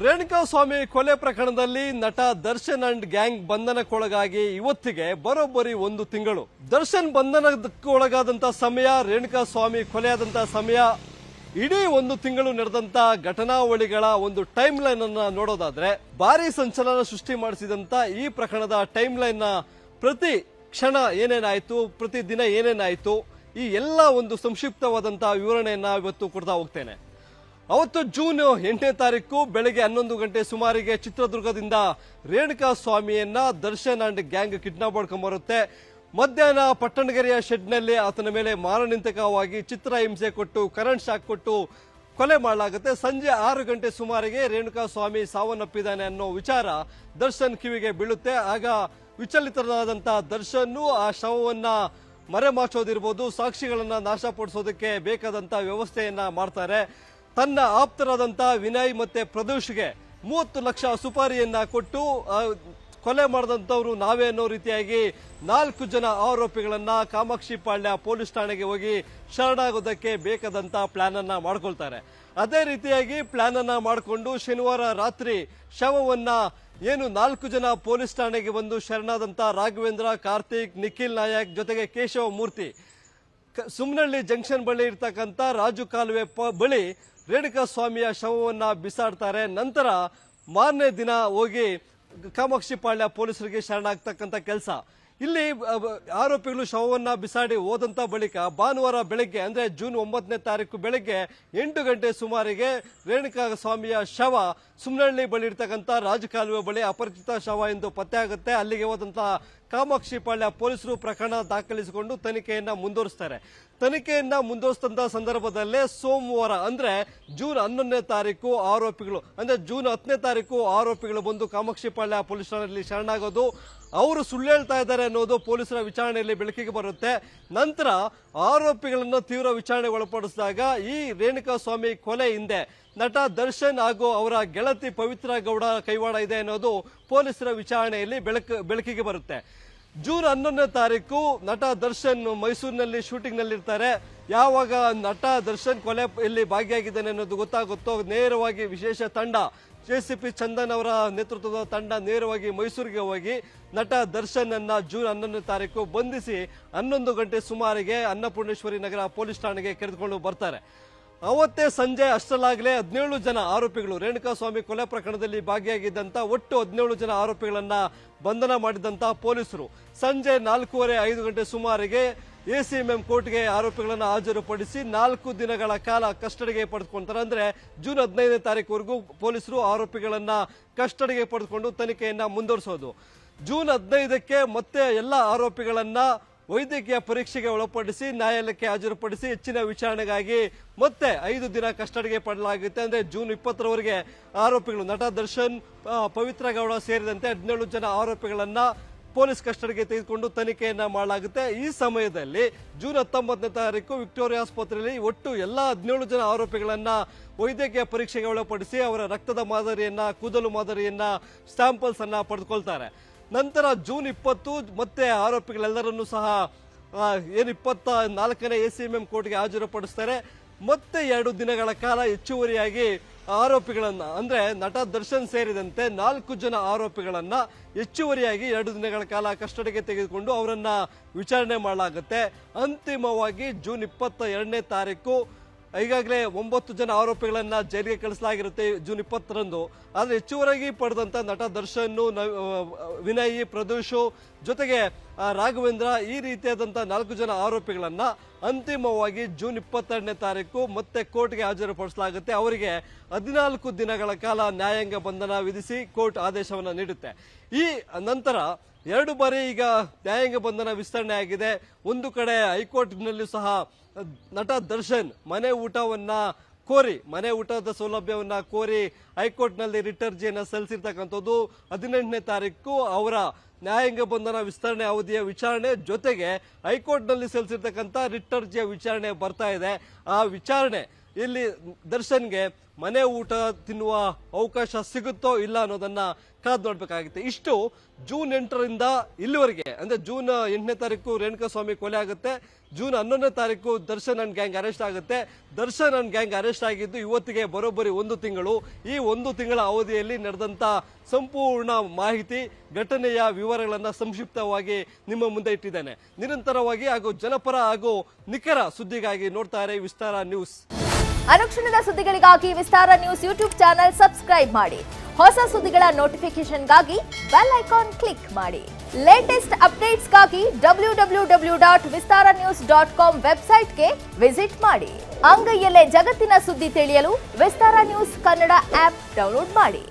ರೇಣುಕಾಸ್ವಾಮಿ ಕೊಲೆ ಪ್ರಕರಣದಲ್ಲಿ ನಟ ದರ್ಶನ್ ಅಂಡ್ ಗ್ಯಾಂಗ್ ಬಂಧನಕ್ಕೊಳಗಾಗಿ ಇವತ್ತಿಗೆ ಬರೋಬ್ಬರಿ 1 ತಿಂಗಳು. ದರ್ಶನ್ ಬಂಧನಕ್ಕೊಳಗಾದಂತ ಸಮಯ, ರೇಣುಕಾಸ್ವಾಮಿ ಕೊಲೆಯಾದಂತ ಸಮಯ, ಇಡೀ 1 ತಿಂಗಳು ನಡೆದಂತ ಘಟನಾವಳಿಗಳ ಒಂದು ಟೈಮ್ ಲೈನ್ ಅನ್ನ ನೋಡೋದಾದ್ರೆ ಭಾರಿ ಸಂಚಲನ ಸೃಷ್ಟಿ ಮಾಡಿಸಿದಂತ ಈ ಪ್ರಕರಣದ ಟೈಮ್ ಲೈನ್ ನ ಪ್ರತಿ ಕ್ಷಣ ಏನೇನಾಯ್ತು, ಪ್ರತಿ ದಿನ ಏನೇನಾಯ್ತು, ಈ ಎಲ್ಲ ಒಂದು ಸಂಕ್ಷಿಪ್ತವಾದಂತಹ ವಿವರಣೆಯನ್ನ ಇವತ್ತು ಕೊಡ್ತಾ ಹೋಗ್ತೇನೆ. ಅವತ್ತು ಜೂನ್ 8ನೇ ತಾರೀಕು ಬೆಳಗ್ಗೆ 11 ಗಂಟೆ ಸುಮಾರಿಗೆ ಚಿತ್ರದುರ್ಗದಿಂದ ರೇಣುಕಾಸ್ವಾಮಿಯನ್ನ ದರ್ಶನ್ ಅಂಡ್ ಗ್ಯಾಂಗ್ ಕಿಡ್ನಾಪ್ ಮಾಡ್ಕೊಂಡ್ಬರುತ್ತೆ. ಮಧ್ಯಾಹ್ನ ಪಟ್ಟಣಗೆರೆಯ ಶೆಡ್ನಲ್ಲಿ ಆತನ ಮೇಲೆ ಮಾರಣಾಂತಿಕವಾಗಿ ಚಿತ್ರಹಿಂಸೆ ಕೊಟ್ಟು ಕರೆಂಟ್ ಶಾಕ್ ಕೊಟ್ಟು ಕೊಲೆ ಮಾಡಲಾಗುತ್ತೆ. ಸಂಜೆ 6 ಗಂಟೆ ಸುಮಾರಿಗೆ ರೇಣುಕಾಸ್ವಾಮಿ ಸಾವನ್ನಪ್ಪಿದ್ದಾನೆ ಅನ್ನೋ ವಿಚಾರ ದರ್ಶನ್ ಕಿವಿಗೆ ಬೀಳುತ್ತೆ. ಆಗ ವಿಚಲಿತರಾದಂತ ದರ್ಶನ್ ಆ ಶವವನ್ನ ಮರೆಮಾಚೋದಿರ್ಬೋದು, ಸಾಕ್ಷಿಗಳನ್ನ ನಾಶಪಡಿಸೋದಕ್ಕೆ ಬೇಕಾದಂತ ವ್ಯವಸ್ಥೆಯನ್ನ ಮಾಡ್ತಾರೆ. ತನ್ನ ಆಪ್ತರಾದಂತ ವಿನಯ್ ಮತ್ತೆ ಪ್ರದೋಷ್ಗೆ 30 ಲಕ್ಷ ಸುಪಾರಿಯನ್ನ ಕೊಟ್ಟು ಕೊಲೆ ಮಾಡಿದಂತವ್ರು ನಾವೇ ಅನ್ನೋ ರೀತಿಯಾಗಿ 4 ಜನ ಆರೋಪಿಗಳನ್ನ ಕಾಮಾಕ್ಷಿ ಪಾಳ್ಯ ಪೊಲೀಸ್ ಠಾಣೆಗೆ ಹೋಗಿ ಶರಣಾಗೋದಕ್ಕೆ ಬೇಕಾದಂತ ಪ್ಲಾನ್ ಅನ್ನ ಮಾಡ್ಕೊಳ್ತಾರೆ. ಅದೇ ರೀತಿಯಾಗಿ ಪ್ಲಾನ್ ಅನ್ನ ಮಾಡಿಕೊಂಡು ಶನಿವಾರ ರಾತ್ರಿ ಶವವನ್ನ ಏನು 4 ಜನ ಪೊಲೀಸ್ ಠಾಣೆಗೆ ಬಂದು ಶರಣಾದಂತ ರಾಘವೇಂದ್ರ, ಕಾರ್ತಿಕ್, ನಿಖಿಲ್ ನಾಯಕ್ ಜೊತೆಗೆ ಕೇಶವ ಮೂರ್ತಿ ಸುಮ್ನಹಳ್ಳಿ ಜಂಕ್ಷನ್ ಬಳಿ ಇರ್ತಕ್ಕಂಥ ರಾಜು ಕಾಲುವೆ ಬಳಿ ರೇಣುಕಾಸ್ವಾಮಿಯ ಶವವನ್ನ ಬಿಸಾಡ್ತಾರೆ. ನಂತರ ಮಾರನೇ ದಿನ ಹೋಗಿ ಕಾಮಾಕ್ಷಿ ಪಾಳ್ಯ ಪೊಲೀಸರಿಗೆ ಶರಣಾಗ್ತಕ್ಕಂಥ ಕೆಲಸ. ಇಲ್ಲಿ ಆರೋಪಿಗಳು ಶವವನ್ನ ಬಿಸಾಡಿ ಹೋದಂತ ಬಳಿಕ ಭಾನುವಾರ ಬೆಳಗ್ಗೆ ಅಂದ್ರೆ ಜೂನ್ 9ನೇ ತಾರೀಕು ಬೆಳಗ್ಗೆ 8 ಗಂಟೆ ಸುಮಾರಿಗೆ ರೇಣುಕಾಸ್ವಾಮಿಯ ಶವ ಸುಮ್ನಹಳ್ಳಿ ಬಳಿ ಇರ್ತಕ್ಕಂಥ ರಾಜಕಾಲುವೆ ಬಳಿ ಅಪರಿಚಿತ ಶವ ಎಂದು ಪತ್ತೆ ಆಗುತ್ತೆ. ಅಲ್ಲಿಗೆ ಹೋದಂತ ಕಾಮಾಕ್ಷಿ ಪಾಳ್ಯ ಪೊಲೀಸರು ಪ್ರಕರಣ ದಾಖಲಿಸಿಕೊಂಡು ತನಿಖೆಯನ್ನ ಮುಂದುವರಿಸ್ತಾರೆ. ತನಿಖೆಯನ್ನ ಮುಂದುವರಿಸಿದಂತ ಸಂದರ್ಭದಲ್ಲೇ ಸೋಮವಾರ ಅಂದ್ರೆ ಜೂನ್ 11ನೇ ತಾರೀಕು ಆರೋಪಿಗಳು ಅಂದ್ರೆ ಜೂನ್ 10ನೇ ತಾರೀಕು ಆರೋಪಿಗಳು ಬಂದು ಕಾಮಾಕ್ಷಿ ಪಾಳ್ಯ ಪೊಲೀಸ್ ಠಾಣೆಯಲ್ಲಿ ಶರಣಾಗೋದು, ಅವರು ಸುಳ್ಳು ಹೇಳ್ತಾ ಇದ್ದಾರೆ ಅನ್ನೋದು ಪೊಲೀಸರ ವಿಚಾರಣೆಯಲ್ಲಿ ಬೆಳಕಿಗೆ ಬರುತ್ತೆ. ನಂತರ ಆರೋಪಿಗಳನ್ನು ತೀವ್ರ ವಿಚಾರಣೆಗೆ ಒಳಪಡಿಸಿದಾಗ ಈ ರೇಣುಕಾಸ್ವಾಮಿ ಕೊಲೆ ಹಿಂದೆ ನಟ ದರ್ಶನ್ ಹಾಗೂ ಅವರ ಗೆಳತಿ ಪವಿತ್ರ ಗೌಡ ಕೈವಾಡ ಇದೆ ಅನ್ನೋದು ಪೊಲೀಸರ ವಿಚಾರಣೆಯಲ್ಲಿ ಬೆಳಕಿಗೆ ಬರುತ್ತೆ. ಜೂನ್ 11ನೇ ತಾರೀಕು ನಟ ದರ್ಶನ್ ಮೈಸೂರಿನಲ್ಲಿ ಶೂಟಿಂಗ್ ನಲ್ಲಿರ್ತಾರೆ. ಯಾವಾಗ ನಟ ದರ್ಶನ್ ಕೊಲೆಯಲ್ಲಿ ಭಾಗಿಯಾಗಿದ್ದಾನೆ ಅನ್ನೋದು ಗೊತ್ತಾಗುತ್ತೋ ನೇರವಾಗಿ ವಿಶೇಷ ತಂಡ ಜೆಸಿಪಿ ಚಂದನ್ ಅವರ ನೇತೃತ್ವದ ತಂಡ ನೇರವಾಗಿ ಮೈಸೂರಿಗೆ ಹೋಗಿ ನಟ ದರ್ಶನ್ ಅನ್ನ ಜೂನ್ 11ನೇ ತಾರೀಕು ಬಂಧಿಸಿ 11 ಗಂಟೆ ಸುಮಾರಿಗೆ ಅನ್ನಪೂರ್ಣೇಶ್ವರಿ ನಗರ ಪೊಲೀಸ್ ಠಾಣೆಗೆ ಕರೆದುಕೊಂಡು ಬರ್ತಾರೆ. ಅವತ್ತೇ ಸಂಜೆ ಅಷ್ಟರಲ್ಲಾಗಲೇ 17 ಜನ ಆರೋಪಿಗಳು ರೇಣುಕಾಸ್ವಾಮಿ ಕೊಲೆ ಪ್ರಕರಣದಲ್ಲಿ ಭಾಗಿಯಾಗಿದ್ದಂತ ಒಟ್ಟು 17 ಜನ ಆರೋಪಿಗಳನ್ನ ಬಂಧನ ಮಾಡಿದಂತ ಪೊಲೀಸರು ಸಂಜೆ 4:30-5 ಗಂಟೆ ಸುಮಾರಿಗೆ ಎಸಿಎಂಎಂ ಕೋರ್ಟ್ಗೆ ಆರೋಪಿಗಳನ್ನ ಹಾಜರುಪಡಿಸಿ 4 ದಿನಗಳ ಕಾಲ ಕಸ್ಟಡಿಗೆ ಪಡೆದುಕೊಂತಾರೆ. ಅಂದ್ರೆ ಜೂನ್ 15ನೇ ತಾರೀಕುವರೆಗೂ ಪೊಲೀಸರು ಆರೋಪಿಗಳನ್ನ ಕಸ್ಟಡಿಗೆ ಪಡೆದುಕೊಂಡು ತನಿಖೆಯನ್ನ ಮುಂದುವರಿಸೋದು. ಜೂನ್ 15ಕ್ಕೆ ಮತ್ತೆ ಎಲ್ಲ ಆರೋಪಿಗಳನ್ನ ವೈದ್ಯಕೀಯ ಪರೀಕ್ಷೆಗೆ ಒಳಪಡಿಸಿ ನ್ಯಾಯಾಲಯಕ್ಕೆ ಹಾಜರುಪಡಿಸಿ ಹೆಚ್ಚಿನ ವಿಚಾರಣೆಗಾಗಿ ಮತ್ತೆ 5 ದಿನ ಕಸ್ಟಡಿಗೆ ಪಡೆಯಲಾಗುತ್ತೆ. ಅಂದ್ರೆ ಜೂನ್ 20ರವರೆಗೆ ಆರೋಪಿಗಳು ನಟ ದರ್ಶನ್, ಪವಿತ್ರ ಗೌಡ ಸೇರಿದಂತೆ 17 ಜನ ಆರೋಪಿಗಳನ್ನ ಪೊಲೀಸ್ ಕಸ್ಟಡಿಗೆ ತೆಗೆದುಕೊಂಡು ತನಿಖೆಯನ್ನ ಮಾಡಲಾಗುತ್ತೆ. ಈ ಸಮಯದಲ್ಲಿ ಜೂನ್ 19ನೇ ತಾರೀಕು ವಿಕ್ಟೋರಿಯಾ ಆಸ್ಪತ್ರೆಯಲ್ಲಿ ಒಟ್ಟು ಎಲ್ಲಾ 17 ಜನ ಆರೋಪಿಗಳನ್ನ ವೈದ್ಯಕೀಯ ಪರೀಕ್ಷೆಗೆ ಒಳಪಡಿಸಿ ಅವರ ರಕ್ತದ ಮಾದರಿಯನ್ನ, ಕೂದಲು ಮಾದರಿಯನ್ನ, ಸ್ಯಾಂಪಲ್ಸ್ ಅನ್ನ ಪಡೆದುಕೊಳ್ತಾರೆ. ನಂತರ ಜೂನ್ 20 ಮತ್ತೆ ಆರೋಪಿಗಳೆಲ್ಲರನ್ನೂ ಸಹ 24ನೇ ಎಸಿಎಂಎಂ ಕೋರ್ಟ್ಗೆ ಹಾಜರುಪಡಿಸ್ತಾರೆ. ಮತ್ತೆ 2 ದಿನಗಳ ಕಾಲ ಹೆಚ್ಚುವರಿಯಾಗಿ ಆರೋಪಿಗಳನ್ನ ಅಂದ್ರೆ ನಟ ದರ್ಶನ್ ಸೇರಿದಂತೆ 4 ಜನ ಆರೋಪಿಗಳನ್ನ ಹೆಚ್ಚುವರಿಯಾಗಿ 2 ದಿನಗಳ ಕಾಲ ಕಸ್ಟಡಿಗೆ ತೆಗೆದುಕೊಂಡು ಅವರನ್ನ ವಿಚಾರಣೆ ಮಾಡಲಾಗುತ್ತೆ. ಅಂತಿಮವಾಗಿ ಜೂನ್ 22ನೇ ತಾರೀಕು ಈಗಾಗಲೇ 9 ಜನ ಆರೋಪಿಗಳನ್ನ ಜೈಲಿಗೆ ಕಳಿಸಲಾಗಿರುತ್ತೆ ಜೂನ್ 20ರಂದು. ಆದ್ರೆ ಹೆಚ್ಚುವರಿಯಾಗಿ ಪಡೆದಂತ ನಟ ದರ್ಶನ್, ವಿನಯ್, ಪ್ರದೋಷ್ ಜೊತೆಗೆ ರಾಘವೇಂದ್ರ ಈ ರೀತಿಯಾದಂತ 4 ಜನ ಆರೋಪಿಗಳನ್ನ ಅಂತಿಮವಾಗಿ ಜೂನ್ 22ನೇ ತಾರೀಕು ಮತ್ತೆ ಕೋರ್ಟ್ಗೆ ಹಾಜರುಪಡಿಸಲಾಗುತ್ತೆ. ಅವರಿಗೆ 14 ದಿನಗಳ ಕಾಲ ನ್ಯಾಯಾಂಗ ಬಂಧನ ವಿಧಿಸಿ ಕೋರ್ಟ್ ಆದೇಶವನ್ನ ನೀಡುತ್ತೆ. ಈ ನಂತರ 2 ಬಾರಿ ಈಗ ನ್ಯಾಯಾಂಗ ಬಂಧನ ವಿಸ್ತರಣೆ ಆಗಿದೆ. ಒಂದು ಕಡೆ ಹೈಕೋರ್ಟ್ನಲ್ಲೂ ಸಹ ನಟ ದರ್ಶನ್ ಮನೆ ಊಟದ ಸೌಲಭ್ಯವನ್ನ ಕೋರಿ ಹೈಕೋರ್ಟ್ನಲ್ಲಿ ರಿಟ್ ಅರ್ಜಿಯನ್ನ ಸಲ್ಲಿಸಿರ್ತಕ್ಕಂಥದ್ದು. 18ನೇ ತಾರೀಕು ಅವರ ನ್ಯಾಯಾಂಗ ಬಂಧನ ವಿಸ್ತರಣೆ ಅವಧಿಯ ವಿಚಾರಣೆ ಜೊತೆಗೆ ಹೈಕೋರ್ಟ್ನಲ್ಲಿ ಸಲ್ಲಿಸಿರ್ತಕ್ಕಂಥ ರಿಟ್ ಅರ್ಜಿಯ ವಿಚಾರಣೆ ಬರ್ತಾ ಇದೆ. ಆ ವಿಚಾರಣೆ ಇಲ್ಲಿ ದರ್ಶನ್ಗೆ ಮನೆ ಊಟ ತಿನ್ನುವ ಅವಕಾಶ ಸಿಗುತ್ತೋ ಇಲ್ಲ ಅನ್ನೋದನ್ನ ಕಾದು ನೋಡ್ಬೇಕಾಗುತ್ತೆ. ಇಷ್ಟು ಜೂನ್ 8ರಿಂದ ಇಲ್ಲಿವರೆಗೆ, ಅಂದ್ರೆ ಜೂನ್ 8ನೇ ತಾರೀಕು ರೇಣುಕಾಸ್ವಾಮಿ ಕೊಲೆ ಆಗುತ್ತೆ, ಜೂನ್ 11ನೇ ತಾರೀಕು ದರ್ಶನ್ ಅಂಡ್ ಗ್ಯಾಂಗ್ ಅರೆಸ್ಟ್ ಆಗುತ್ತೆ. ದರ್ಶನ್ ಅಂಡ್ ಗ್ಯಾಂಗ್ ಅರೆಸ್ಟ್ ಆಗಿದ್ದು ಇವತ್ತಿಗೆ ಬರೋಬ್ಬರಿ 1 ತಿಂಗಳು. ಈ 1 ತಿಂಗಳ ಅವಧಿಯಲ್ಲಿ ನಡೆದಂತ ಸಂಪೂರ್ಣ ಮಾಹಿತಿ, ಘಟನೆಯ ವಿವರಗಳನ್ನ ಸಂಕ್ಷಿಪ್ತವಾಗಿ ನಿಮ್ಮ ಮುಂದೆ ಇಟ್ಟಿದ್ದೇನೆ. ನಿರಂತರವಾಗಿ ಹಾಗೂ ಜನಪರ ಹಾಗೂ ನಿಖರ ಸುದ್ದಿಗಾಗಿ ನೋಡ್ತಾ ಇರಿ ವಿಸ್ತಾರ ನ್ಯೂಸ್. ಅನುಕ್ಷಣದ ಸುದ್ದಿಗಳಿಗಾಗಿ ವಿಸ್ತಾರ ನ್ಯೂಸ್ ಯೂಟ್ಯೂಬ್ ಚಾನೆಲ್ ಸಬ್ಸ್ಕ್ರೈಬ್ ಮಾಡಿ. ಹೊಸ ಸುದ್ದಿಗಳ ನೋಟಿಫಿಕೇಶನ್ಗಾಗಿ ಬೆಲ್ ಐಕಾನ್ ಕ್ಲಿಕ್ ಮಾಡಿ. ಲೇಟೆಸ್ಟ್ ಅಪ್ಡೇಟ್ಸ್ಗಾಗಿ www.vistaranews.com ವೆಬ್ಸೈಟ್ಗೆ ವಿಸಿಟ್ ಮಾಡಿ. ಅಂಗೈಯಲ್ಲೇ ಜಗತ್ತಿನ ಸುದ್ದಿ ತಿಳಿಯಲು ವಿಸ್ತಾರ ನ್ಯೂಸ್ ಕನ್ನಡ ಆಪ್ ಡೌನ್ಲೋಡ್ ಮಾಡಿ.